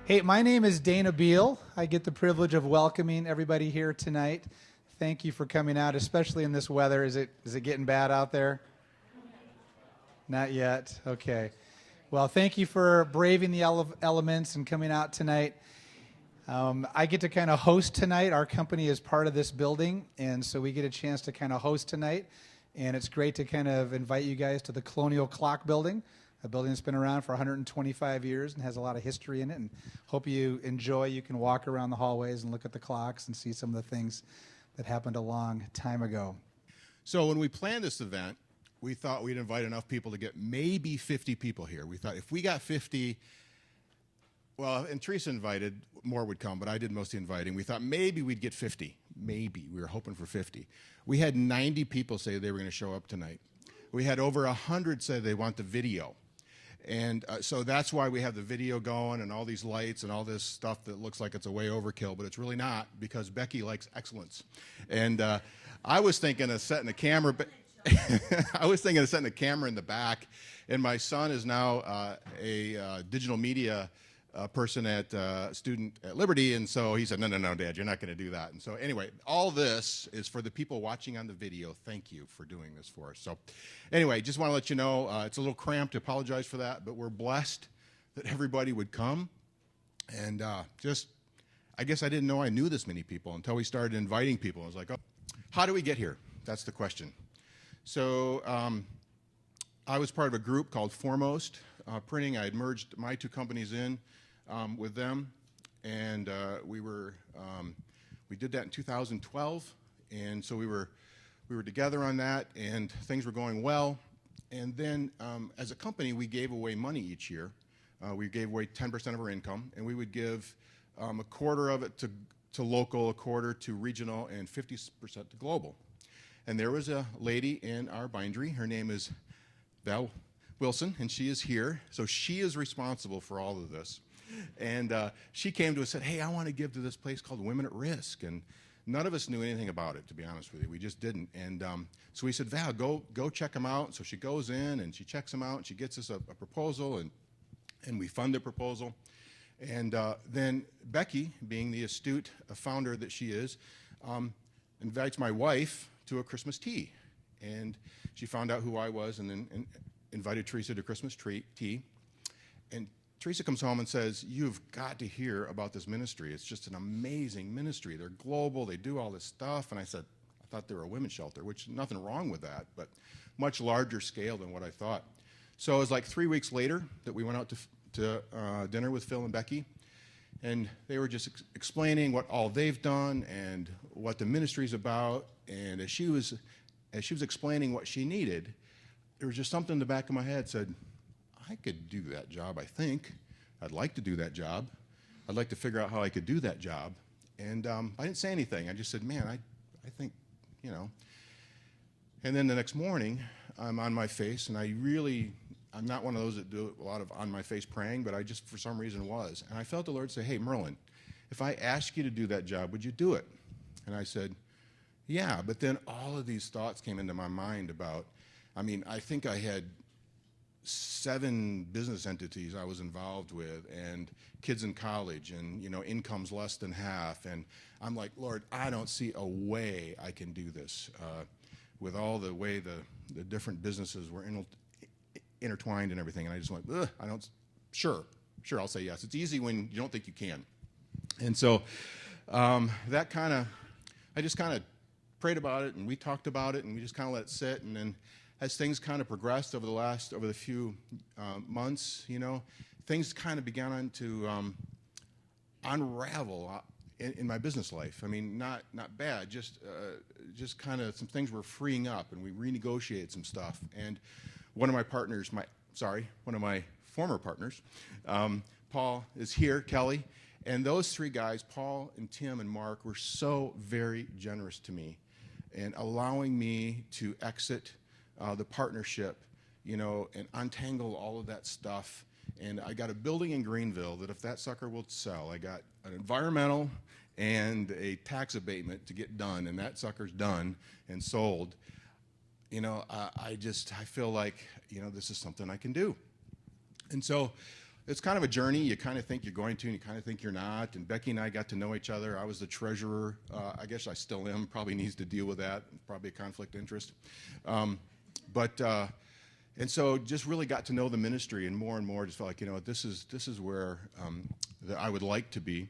Hey, my name is Dana Buhl. I get the privilege of welcoming everybody here tonight. Thank you for coming out, especially in this weather. Is it getting bad out there? Not yet. Okay. Well, thank you for braving the elements and coming out tonight. I get to kind of host tonight. Our company is part of this building, and so we get a chance to kind of host tonight. And it's great to kind of invite you guys to the Colonial Clock Building, a building that's been around for 125 years and has a lot of history in it. And hope you enjoy. You can walk around the hallways and look at the clocks and see some of the things that happened a long time ago. So when we planned this event, we thought we'd invite enough people to get maybe 50 people here. We thought if we got 50, well, and Teresa invited, more would come, but I did most of the inviting. We thought maybe we'd get 50. Maybe. We were hoping for 50. We had 90 people say they were going to show up tonight. We had over 100 say they want the video. And so that's why we have the video going and all these lights and all this stuff that looks like it's a way overkill, but it's really not, because Becky likes excellence. And I was thinking of setting a camera, I was thinking of setting a camera in the back, and my son is now a digital media person at student at Liberty, and so he said, no, Dad, you're not going to do that. And so anyway, all this is for the people watching on the video. Thank you for doing this for us. So anyway, just want to let you know, it's a little cramped, apologize for that, but we're blessed that everybody would come. And I guess I didn't know I knew this many people until we started inviting people. I was like, oh, how do we get here? That's the question. So I was part of a group called Foremost Printing. I had merged my two companies in with them, and we did that in 2012, and so we were together on that, and things were going well. And then as a company, we gave away money each year. We gave away 10% of our income, and we would give a quarter of it to local, a quarter to regional, and 50% to global. And there was a lady in our bindery. Her name is Val Wilson, and she is here. So she is responsible for all of this. And she came to us and said, hey, I want to give to this place called Women at Risk. And none of us knew anything about it, to be honest with you. We just didn't. And so we said, Val, go check them out. So she goes in and she checks them out, and she gets us a proposal, and we fund the proposal. And then Becky, being the astute founder that she is, invites my wife to a Christmas tea. And she found out who I was, and then invited Teresa to Christmas tea. And Teresa comes home and says, you've got to hear about this ministry. It's just an amazing ministry. They're global. They do all this stuff. And I said, I thought they were a women's shelter, which nothing wrong with that, but much larger scale than what I thought. So it was like 3 weeks later that we went out to dinner with Phil and Becky. And they were just explaining what all they've done and what the ministry's about. And as she was explaining what she needed, there was just something in the back of my head said, I could do that job, I think. I'd like to do that job. I'd like to figure out how I could do that job. And I didn't say anything. I just said, man, I think, you know. And then the next morning, I'm on my face, and I'm not one of those that do a lot of on my face praying, but I just, for some reason, was. And I felt the Lord say, hey, Merlin, if I asked you to do that job, would you do it? And I said, yeah. But then all of these thoughts came into my mind about, I think I had 7 business entities I was involved with, and kids in college, and incomes less than half. And I'm like, Lord, I don't see a way I can do this with all the way the different businesses were intertwined and everything. And I just went, sure, I'll say yes. It's easy when you don't think you can. And so I just kind of prayed about it, and we talked about it, and we just kind of let it sit. And then as things kind of progressed over the few months, things kind of began to unravel in my business life. Not bad, just kind of some things were freeing up, and we renegotiated some stuff. And one of my former partners, Paul is here, Kelly, and those 3 guys, Paul and Tim and Mark, were so very generous to me in allowing me to exit the partnership, and untangle all of that stuff. And I got a building in Greenville that if that sucker will sell, I got an environmental and a tax abatement to get done, and that sucker's done and sold. I feel like, this is something I can do. And so it's kind of a journey. You kind of think you're going to, and you kind of think you're not. And Becky and I got to know each other. I was the treasurer. I guess I still am. Probably needs to deal with that. Probably a conflict of interest. And so just really got to know the ministry, and more just felt like, this is where that I would like to be.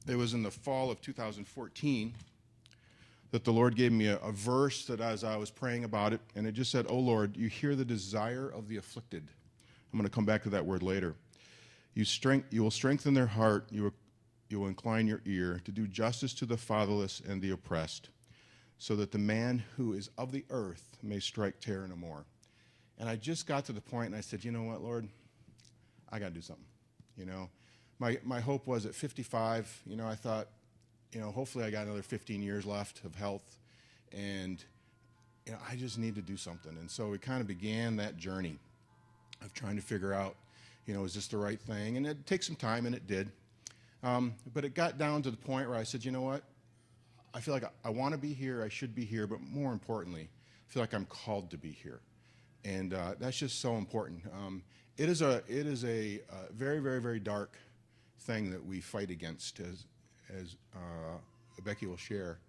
It was in the fall of 2014 that the Lord gave me a verse that as I was praying about it, and it just said, "Oh Lord, you hear the desire of the afflicted." I'm going to come back to that word later. You will strengthen their heart. You will incline your ear to do justice to the fatherless and the oppressed, so that the man who is of the earth may strike terror no more. And I just got to the point, and I said, you know what, Lord? I got to do something. My hope was at 55, I thought, hopefully I got another 15 years left of health, and I just need to do something. And so we kind of began that journey of trying to figure out, is this the right thing? And it takes some time, and it did. But it got down to the point where I said, you know what? I feel like I want to be here, I should be here, but more importantly, I feel like I'm called to be here. And that's just so important. It is a very, very, very dark thing that we fight against, as Becky will share.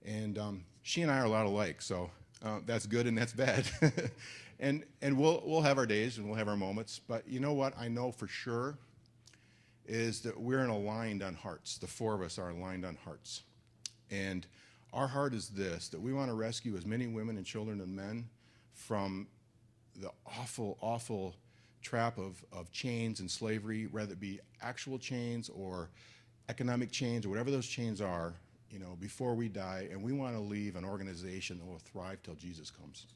And she and I are a lot alike, so that's good and that's bad. and we'll have our days and we'll have our moments, but you know what I know for sure is that we're aligned on hearts. The four of us are aligned on hearts. And our heart is this, that we want to rescue as many women and children and men from the awful, awful trap of chains and slavery, whether it be actual chains or economic chains or whatever those chains are, before we die. And we want to leave an organization that will thrive till Jesus comes.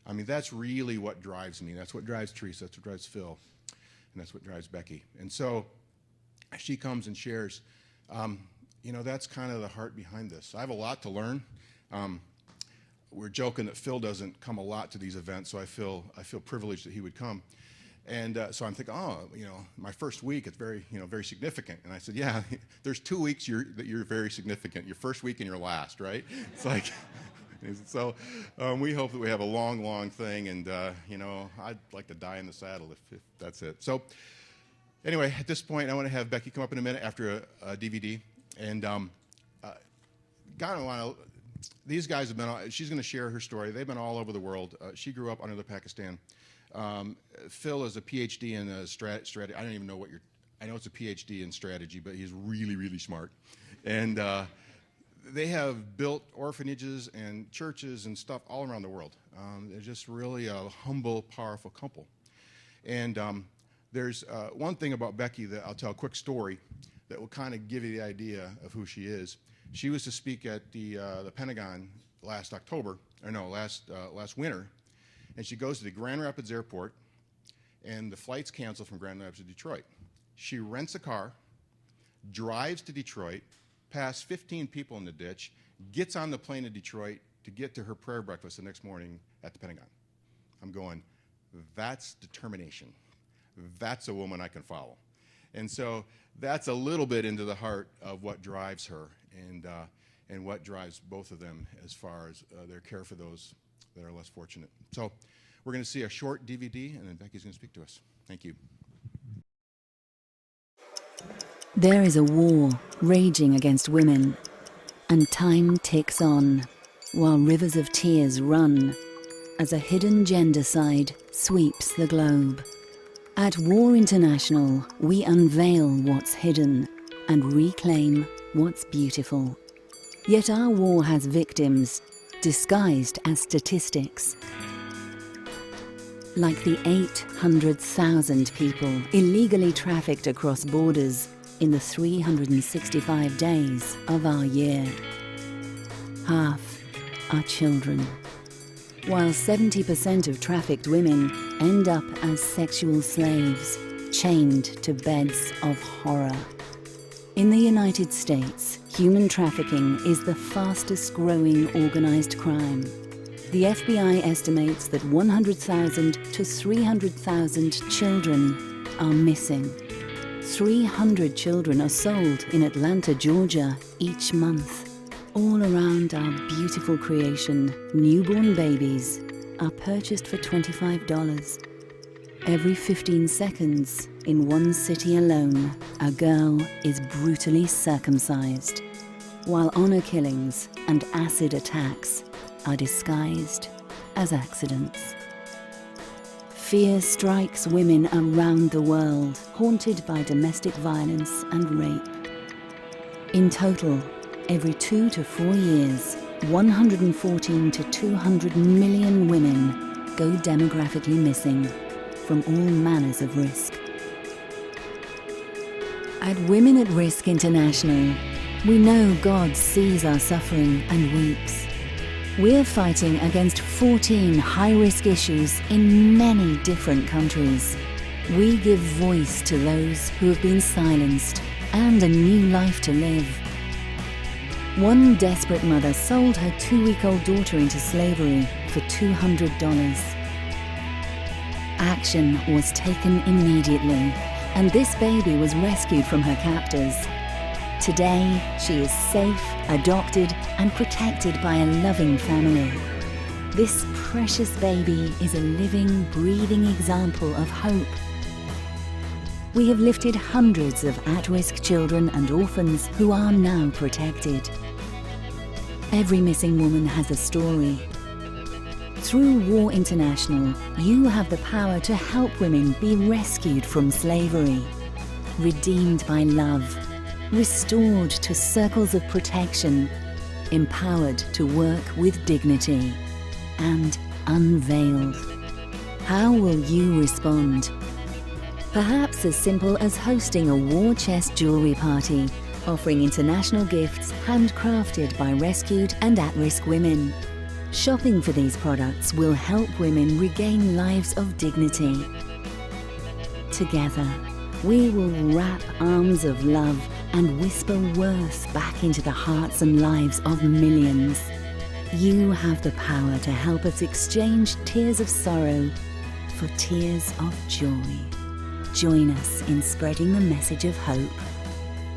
I mean, that's really what drives me. That's what drives Teresa. That's what drives Phil. And that's what drives Becky. And so she comes and shares. That's kind of the heart behind this. I have a lot to learn. We're joking that Phil doesn't come a lot to these events, so I feel privileged that he would come. And so I'm thinking, my first week, it's very, very significant. And I said, yeah, there's 2 weeks that you're very significant. Your first week and your last, right? It's like, so we hope that we have a long, long thing. And, I'd like to die in the saddle if that's it. So anyway, at this point, I want to have Becky come up in a minute after a DVD. And these guys have been, she's going to share her story. They've been all over the world. She grew up under Pakistan. Phil is a PhD in strategy. I don't even know I know it's a PhD in strategy, but he's really, really smart. And they have built orphanages and churches and stuff all around the world. They're just really a humble, powerful couple. And there's one thing about Becky that I'll tell a quick story that will kind of give you the idea of who she is. She was to speak at the Pentagon last winter, and she goes to the Grand Rapids Airport, and the flight's canceled from Grand Rapids to Detroit. She rents a car, drives to Detroit, past 15 people in the ditch, gets on the plane to Detroit to get to her prayer breakfast the next morning at the Pentagon. I'm going, that's determination. That's a woman I can follow. And so that's a little bit into the heart of what drives her and what drives both of them as far as their care for those that are less fortunate. So we're going to see a short DVD, and then Becky's going to speak to us. Thank you. There is a war raging against women, and time ticks on, while rivers of tears run, as a hidden gendercide sweeps the globe. At War International, we unveil what's hidden and reclaim what's beautiful. Yet our war has victims, disguised as statistics. Like the 800,000 people illegally trafficked across borders in the 365 days of our year. Half are children, while 70% of trafficked women end up as sexual slaves, chained to beds of horror. In the United States, human trafficking is the fastest growing organized crime. The FBI estimates that 100,000 to 300,000 children are missing. 300 children are sold in Atlanta, Georgia each month. All around our beautiful creation, newborn babies are purchased for $25. Every 15 seconds, in one city alone, a girl is brutally circumcised, while honor killings and acid attacks are disguised as accidents. Fear strikes women around the world, haunted by domestic violence and rape. In total, every 2 to 4 years, 114 to 200 million women go demographically missing from all manners of risk. At Women at Risk International, we know God sees our suffering and weeps. We're fighting against 14 high-risk issues in many different countries. We give voice to those who have been silenced and a new life to live. One desperate mother sold her 2-week-old daughter into slavery for $200. Action was taken immediately, and this baby was rescued from her captors. Today, she is safe, adopted, and protected by a loving family. This precious baby is a living, breathing example of hope. We have lifted hundreds of at-risk children and orphans who are now protected. Every missing woman has a story. Through War International, you have the power to help women be rescued from slavery, redeemed by love, restored to circles of protection, empowered to work with dignity, and unveiled. How will you respond? Perhaps as simple as hosting a war chest jewelry party, offering international gifts handcrafted by rescued and at-risk women. Shopping for these products will help women regain lives of dignity. Together, we will wrap arms of love and whisper worth back into the hearts and lives of millions. You have the power to help us exchange tears of sorrow for tears of joy. Join us in spreading the message of hope.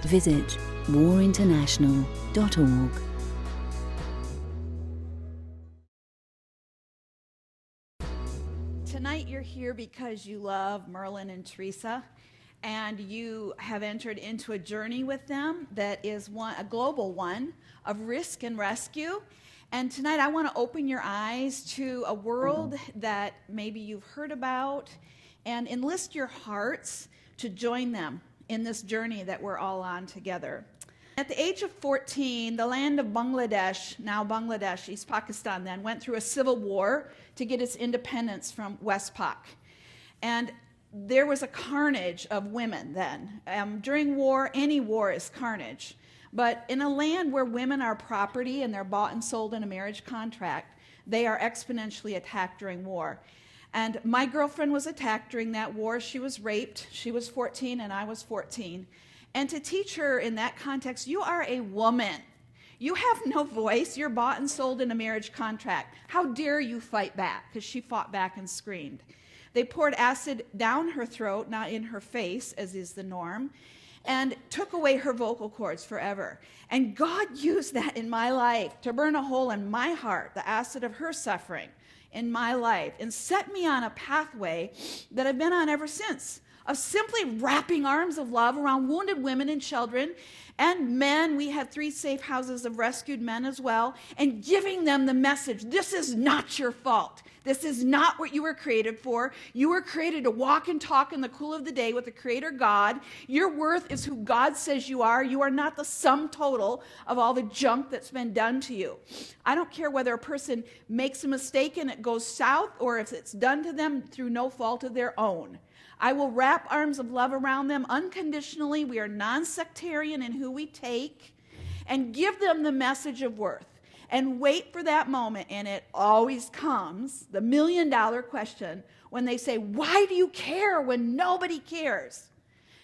Visit warinternational.org. Tonight you're here because you love Merlin and Teresa, and you have entered into a journey with them that is a global one of risk and rescue. And tonight I want to open your eyes to a world that maybe you've heard about and enlist your hearts to join them in this journey that we're all on together. At the age of 14, the land of Bangladesh, now Bangladesh, East Pakistan then, went through a civil war to get its independence from Westpak. And there was a carnage of women then. During war, any war is carnage. But in a land where women are property and they're bought and sold in a marriage contract, they are exponentially attacked during war. And my girlfriend was attacked during that war. She was raped. She was 14 and I was 14. And to teach her in that context, you are a woman. You have no voice. You're bought and sold in a marriage contract. How dare you fight back? Because she fought back and screamed. They poured acid down her throat, not in her face, as is the norm, and took away her vocal cords forever. And God used that in my life to burn a hole in my heart, the acid of her suffering in my life, and set me on a pathway that I've been on ever since, of simply wrapping arms of love around wounded women and children and men. We have 3 safe houses of rescued men as well, and giving them the message, this is not your fault. This is not what you were created for. You were created to walk and talk in the cool of the day with the Creator God. Your worth is who God says you are. You are not the sum total of all the junk that's been done to you. I don't care whether a person makes a mistake and it goes south or if it's done to them through no fault of their own. I will wrap arms of love around them unconditionally. We are non-sectarian in who we take, and give them the message of worth. And wait for that moment, and it always comes, the $1 million question, when they say, why do you care when nobody cares?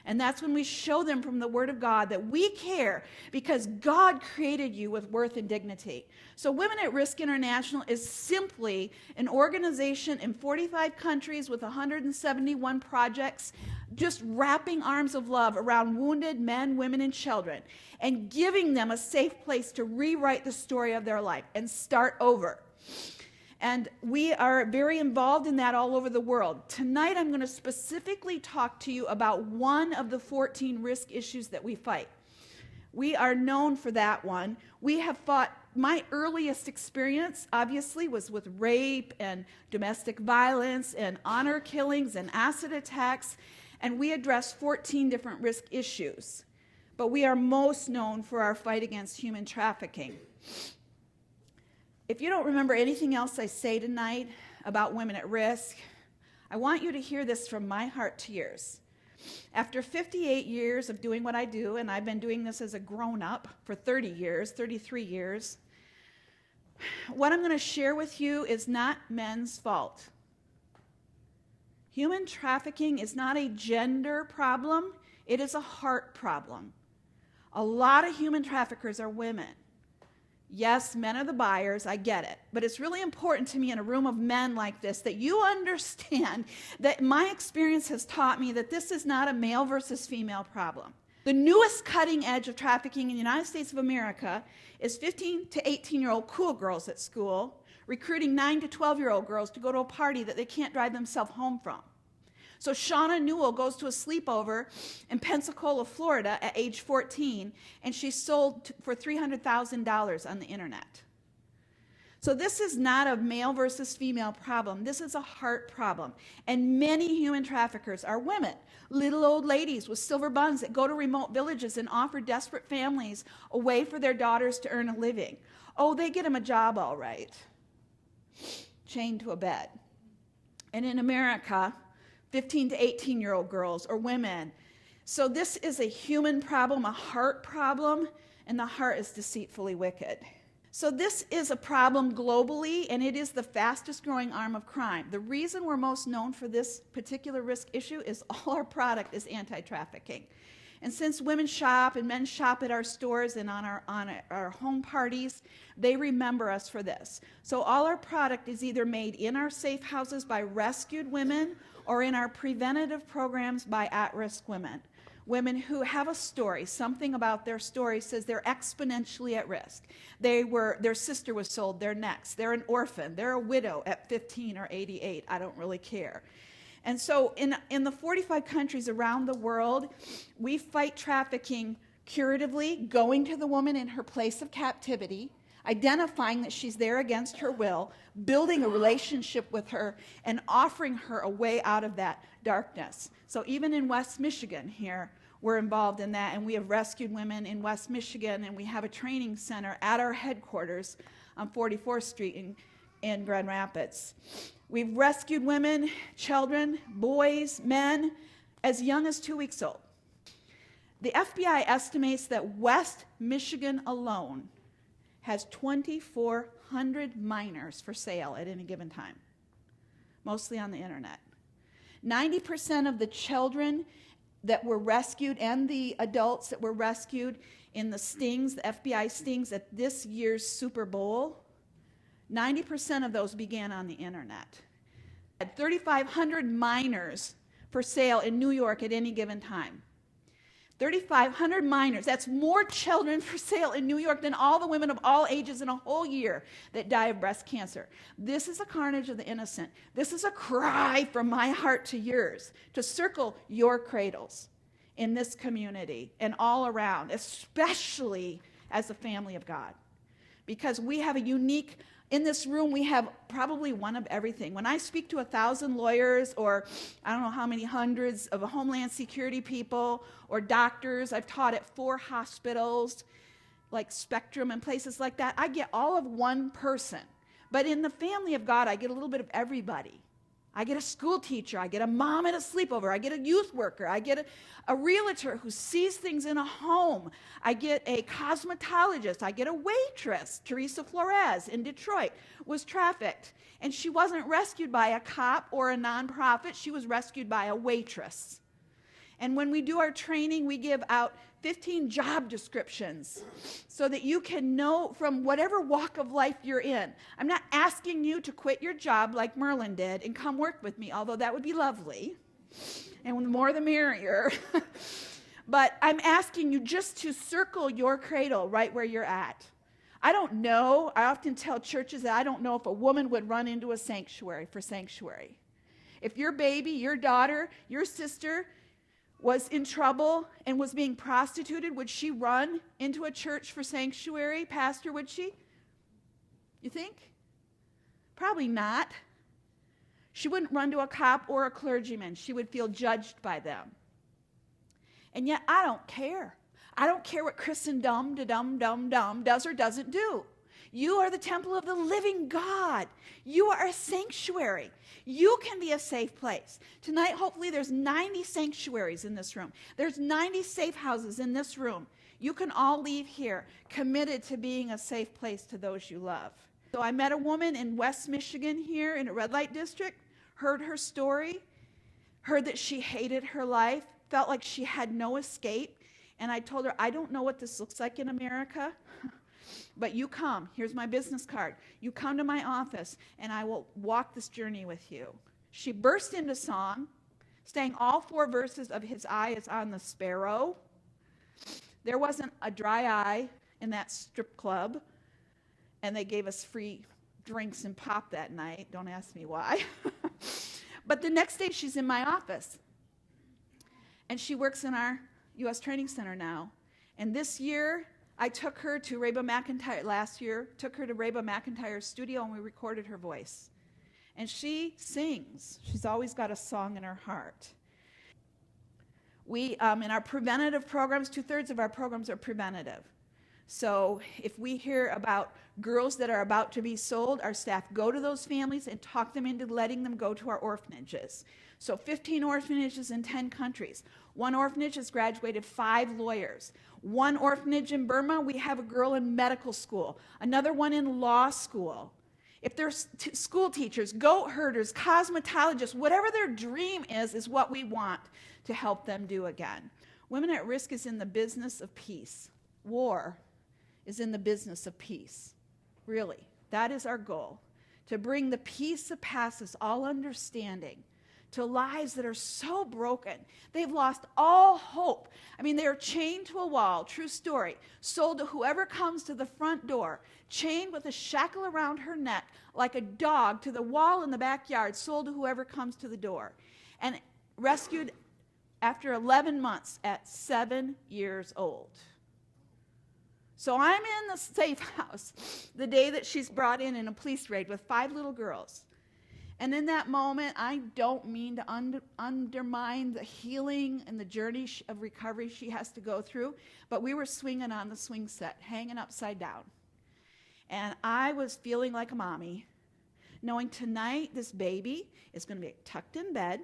And that's when we show them from the Word of God that we care because God created you with worth and dignity. So Women at Risk International is simply an organization in 45 countries with 171 projects, just wrapping arms of love around wounded men, women, and children, and giving them a safe place to rewrite the story of their life and start over. And we are very involved in that all over the world. Tonight, I'm going to specifically talk to you about one of the 14 risk issues that we fight. We are known for that one. We have fought, my earliest experience, obviously, was with rape and domestic violence and honor killings and acid attacks, and we address 14 different risk issues. But we are most known for our fight against human trafficking. If you don't remember anything else I say tonight about women at risk, I want you to hear this from my heart to yours. After 58 years of doing what I do, and I've been doing this as a grown-up for 30 years, 33 years, what I'm going to share with you is not men's fault. Human trafficking is not a gender problem, it is a heart problem. A lot of human traffickers are women. Yes, men are the buyers, I get it. But it's really important to me in a room of men like this that you understand that my experience has taught me that this is not a male versus female problem. The newest cutting edge of trafficking in the United States of America is 15 to 18-year-old cool girls at school recruiting 9 to 12-year-old girls to go to a party that they can't drive themselves home from. So Shauna Newell goes to a sleepover in Pensacola, Florida at age 14, and she's sold for $300,000 on the internet. So this is not a male versus female problem. This is a heart problem. And many human traffickers are women, little old ladies with silver buns that go to remote villages and offer desperate families a way for their daughters to earn a living. Oh, they get them a job all right, chained to a bed. And in America, 15 to 18-year-old girls or women. So this is a human problem, a heart problem, and the heart is deceitfully wicked. So this is a problem globally, and it is the fastest growing arm of crime. The reason we're most known for this particular risk issue is all our product is anti-trafficking. And since women shop and men shop at our stores and on our home parties, they remember us for this. So all our product is either made in our safe houses by rescued women or in our preventative programs by at-risk women. Women who have a story, something about their story says they're exponentially at risk. Their sister was sold, they're next. They're an orphan, they're a widow at 15 or 88, I don't really care. And so in the 45 countries around the world, we fight trafficking curatively, going to the woman in her place of captivity, identifying that she's there against her will, building a relationship with her, and offering her a way out of that darkness. So even in West Michigan here, we're involved in that, and we have rescued women in West Michigan, and we have a training center at our headquarters on 44th Street in Grand Rapids. We've rescued women, children, boys, men, as young as 2 weeks old. The FBI estimates that West Michigan alone has 2,400 minors for sale at any given time, mostly on the internet. 90% of the children that were rescued and the adults that were rescued in the stings, the FBI stings at this year's Super Bowl, 90% of those began on the internet. 3,500 minors for sale in New York at any given time. 3,500 minors, that's more children for sale in New York than all the women of all ages in a whole year that die of breast cancer. This is a carnage of the innocent. This is a cry from my heart to yours to circle your cradles in this community and all around, especially as the family of God. Because we have a unique, in this room, we have probably one of everything. When I speak to 1,000 lawyers or I don't know how many hundreds of Homeland Security people or doctors, I've taught at 4 hospitals like Spectrum and places like that, I get all of one person. But in the family of God, I get a little bit of everybody. I get a school teacher, I get a mom at a sleepover, I get a youth worker, I get a realtor who sees things in a home, I get a cosmetologist, I get a waitress. Teresa Flores in Detroit was trafficked, and she wasn't rescued by a cop or a nonprofit, she was rescued by a waitress. And when we do our training, we give out 15 job descriptions so that you can know from whatever walk of life you're in. I'm not asking you to quit your job like Merlin did and come work with me, although that would be lovely, and the more the merrier. But I'm asking you just to circle your cradle right where you're at. I don't know. I often tell churches that I don't know if a woman would run into a sanctuary for sanctuary. If your baby, your daughter, your sister was in trouble and was being prostituted, would she run into a church for sanctuary? Pastor, would she? You think? Probably not. She wouldn't run to a cop or a clergyman. She would feel judged by them. And yet I don't care. I don't care what Christendom does or doesn't do. You are the temple of the living God. You are a sanctuary. You can be a safe place. Tonight, hopefully, there's 90 sanctuaries in this room. There's 90 safe houses in this room. You can all leave here committed to being a safe place to those you love. So I met a woman in West Michigan here in a red light district, heard her story, heard that she hated her life, felt like she had no escape. And I told her, I don't know what this looks like in America, but you come. Here's my business card. You come to my office, and I will walk this journey with you. She burst into song, sang all 4 verses of His Eye is on the Sparrow. There wasn't a dry eye in that strip club, and they gave us free drinks and pop that night. Don't ask me why. But the next day, she's in my office, and she works in our U.S. Training Center now. And this year, I took her to Reba McEntire, last year, took her to Reba McEntire's studio, and we recorded her voice. And she sings. She's always got a song in her heart. We, in our preventative programs, 2/3 of our programs are preventative. So if we hear about girls that are about to be sold, our staff go to those families and talk them into letting them go to our orphanages. So 15 orphanages in 10 countries. One orphanage has graduated 5 lawyers. One orphanage in Burma, we have a girl in medical school. Another one in law school. If they're school teachers, goat herders, cosmetologists, whatever their dream is what we want to help them do again. Women at Risk is in the business of peace. War is in the business of peace. Really, that is our goal, to bring the peace that passes all understanding to lives that are so broken. They've lost all hope. I mean, they are chained to a wall, true story, sold to whoever comes to the front door, chained with a shackle around her neck like a dog to the wall in the backyard, sold to whoever comes to the door, and rescued after 11 months at 7 years old. So I'm in the safe house the day that she's brought in a police raid with 5 little girls. And in that moment, I don't mean to undermine the healing and the journey of recovery she has to go through, but we were swinging on the swing set, hanging upside down. And I was feeling like a mommy, knowing tonight this baby is going to be tucked in bed.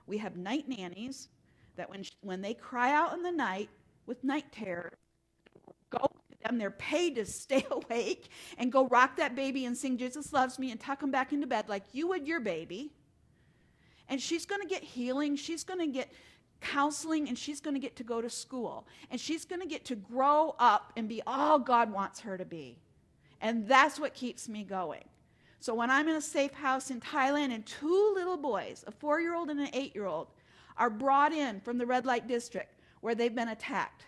We have night nannies that when they cry out in the night with night terror, go to them. They're paid to stay awake and go rock that baby and sing Jesus Loves Me and tuck them back into bed like you would your baby. And she's going to get healing. She's going to get counseling, and she's going to get to go to school. And she's going to get to grow up and be all God wants her to be. And that's what keeps me going. So when I'm in a safe house in Thailand and 2 little boys, a 4-year-old and an 8-year-old, are brought in from the red light district where they've been attacked.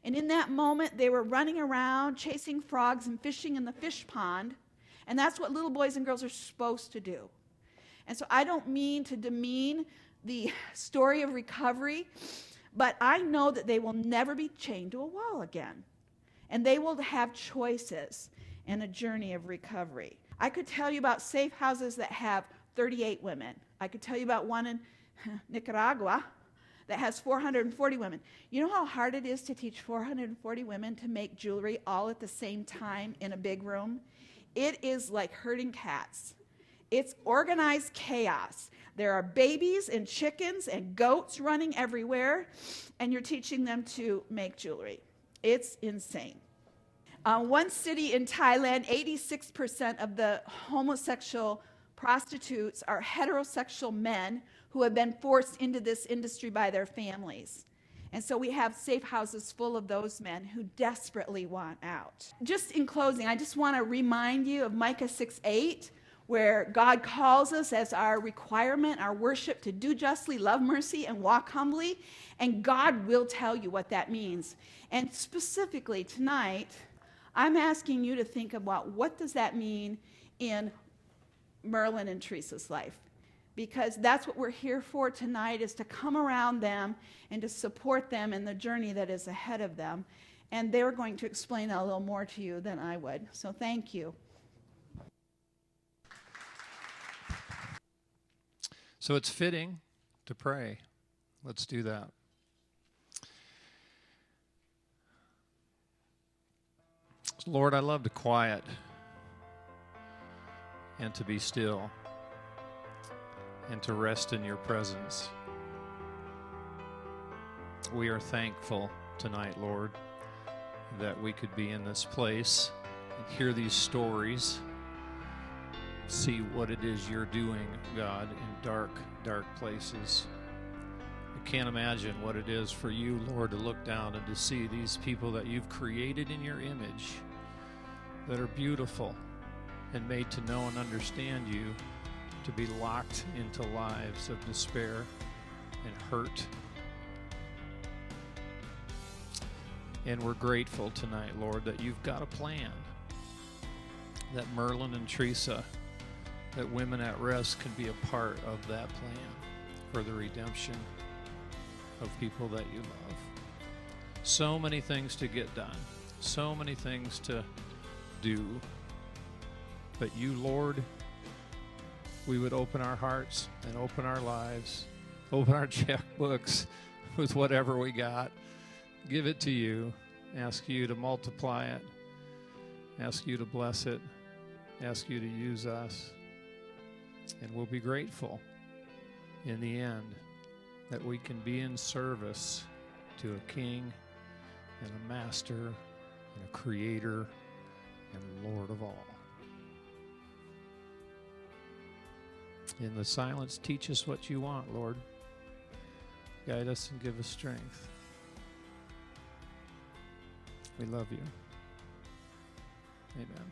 And in that moment, they were running around, chasing frogs and fishing in the fish pond. And that's what little boys and girls are supposed to do. And so I don't mean to demean the story of recovery, but I know that they will never be chained to a wall again. And they will have choices in a journey of recovery. I could tell you about safe houses that have 38 women. I could tell you about one in Nicaragua that has 440 women. You know how hard it is to teach 440 women to make jewelry all at the same time in a big room? It is like herding cats. It's organized chaos. There are babies and chickens and goats running everywhere, and you're teaching them to make jewelry. It's insane. One city in Thailand, 86% of the homosexual prostitutes are heterosexual men who have been forced into this industry by their families. And so we have safe houses full of those men who desperately want out. Just in closing, I just want to remind you of Micah 6:8, where God calls us as our requirement, our worship, to do justly, love mercy, and walk humbly. And God will tell you what that means. And specifically tonight, I'm asking you to think about what does that mean in Merlin and Teresa's life. Because that's what we're here for tonight, is to come around them and to support them in the journey that is ahead of them. And they're going to explain that a little more to you than I would. So thank you. So it's fitting to pray. Let's do that. Lord, I love to quiet and to be still and to rest in your presence. We are thankful tonight, Lord, that we could be in this place and hear these stories, see what it is you're doing, God, in dark, dark places. I can't imagine what it is for you, Lord, to look down and to see these people that you've created in your image that are beautiful and made to know and understand you, to be locked into lives of despair and hurt. And we're grateful tonight, Lord, that you've got a plan, that Merlin and Teresa, that Women at Rest can be a part of that plan for the redemption of people that you love. So many things to get done, so many things to do. But you, Lord, we would open our hearts and open our lives, open our checkbooks with whatever we got, give it to you, ask you to multiply it, ask you to bless it, ask you to use us, and we'll be grateful in the end that we can be in service to a king and a master and a creator and Lord of all. In the silence, teach us what you want, Lord. Guide us and give us strength. We love you. Amen.